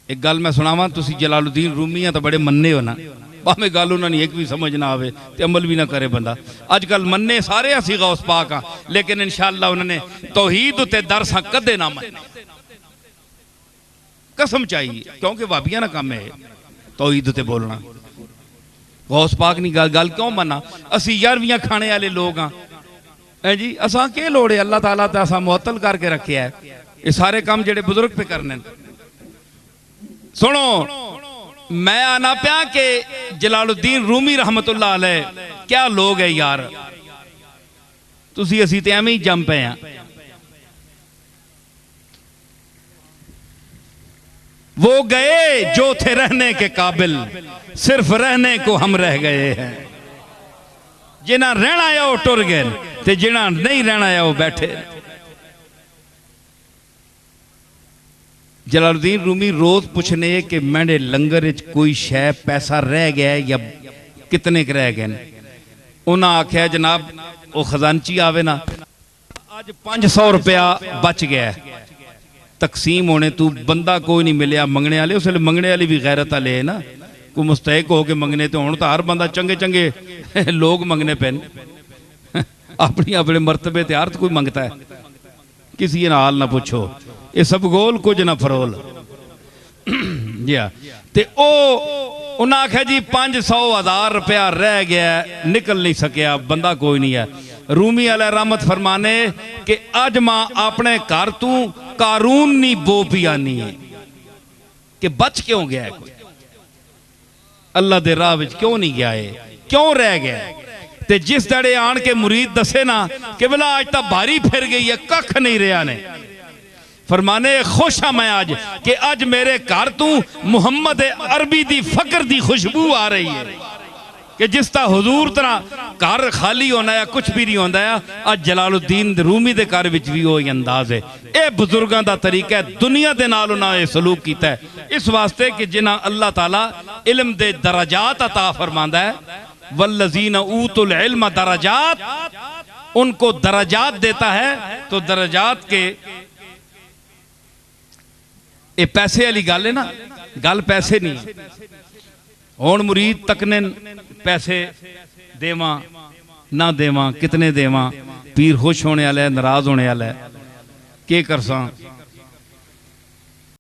ایک گل میں سناواں، تسی جلال الدین رومیاں تو بڑے مننے ہو نا، باہمیں گل انہوں نے ایک بھی سمجھ نہ آوے تے عمل بھی نہ کرے بندہ. آج کل مننے سارے اسی غوث پاک ہاں، لیکن انشاءاللہ انہوں نے توحید تے درساں کدے نہ مننے. قسم چاہیے، کیونکہ وابیاں نہ کام ہے توحید تے بولنا. غوث پاک نہیں گل کیوں منا؟ اسی یارویاں کھانے والے لوگ ہاں جی. اساں کے لوڑے اللہ تعالیٰ تے اساں معطل کر کے رکھے ہے یہ سارے کام جڑے بزرگ پہ کرنے. سنو، میں آنا پیا کہ جلال الدین رومی رحمت اللہ علیہ کیا لوگ ہے یار. تسی اسی تے ہمیں جم پہ ہیں. وہ گئے جو تھے رہنے کے قابل، صرف رہنے کو ہم رہ گئے ہیں. جنہاں رہنا یا وہ ٹر گئے تے جنہاں نہیں رہنا یا وہ بیٹھے. جلال الدین رومی روز پوچھنے کہ میرے لنگر کوئی شے پیسہ رہ گیا ہے یا کتنے کے رہ گئے. انہاں آکھیا جناب وہ خزانچی آوے نا، آج 500 روپیہ بچ گیا ہے تقسیم ہونے. تو بندہ کوئی نہیں ملیا منگنے والے، اس لئے منگنے والی بھی غیرت والے ہے نا. کوئی مستحق ہو کے منگنے تو ہوں تو ہر بندہ چنگے چنگے لوگ منگنے پہن اپنی اپنے مرتبے تے ہر کوئی منگتا ہے. کسی نہ حال نہ پوچھو، یہ سب گول کچھ نہ فرول. جی ہاں، تے انہاں آکھا جی 500,000 روپیہ رہ گیا، نکل نہیں سکیا، بندہ کوئی نہیں ہے. رومی علیہ رحمت فرمانے کہ آج ماں اپنے کار تو قارون نہیں بو پیانی ہے کہ بچ کیوں گیا ہے کوئی. اللہ دے راہ وچ کیوں نہیں گیا ہے، کیوں رہ گیا ہے. تے جس دڑے آن کے مرید دسے نا کہ بلا آج تا بھاری پھر گئی ہے، ککھ نہیں رہا نے. فرمانے خوش ہاں میں آج کہ آج میرے کار تو محمد عربی دی فقر دی خوشبو آ رہی ہے کہ جس تا حضور طرح کار خالی ہونا ہے کچھ بھی نہیں ہونا ہے. آج جلال الدین رومی دے کار وچ بھی ہوئی انداز ہے. اے بزرگاں دا طریقہ ہے، دنیا دے نال انہاں اے سلوک کیتا ہے اس واسطے کہ جنہاں اللہ تعالیٰ علم دے درجات عطا فرماندا ہے. والذین اوتوا العلم درجات، ان کو درجات دیتا ہے. تو درجات کے اے پیسے علی گل ہے نا، گل پیسے نہیں. ہون مرید تکنے پیسے دیواں نہ دیواں کتنے دیواں، پیر خوش ہونے والے ناراض ہونے والے، کی کرساں.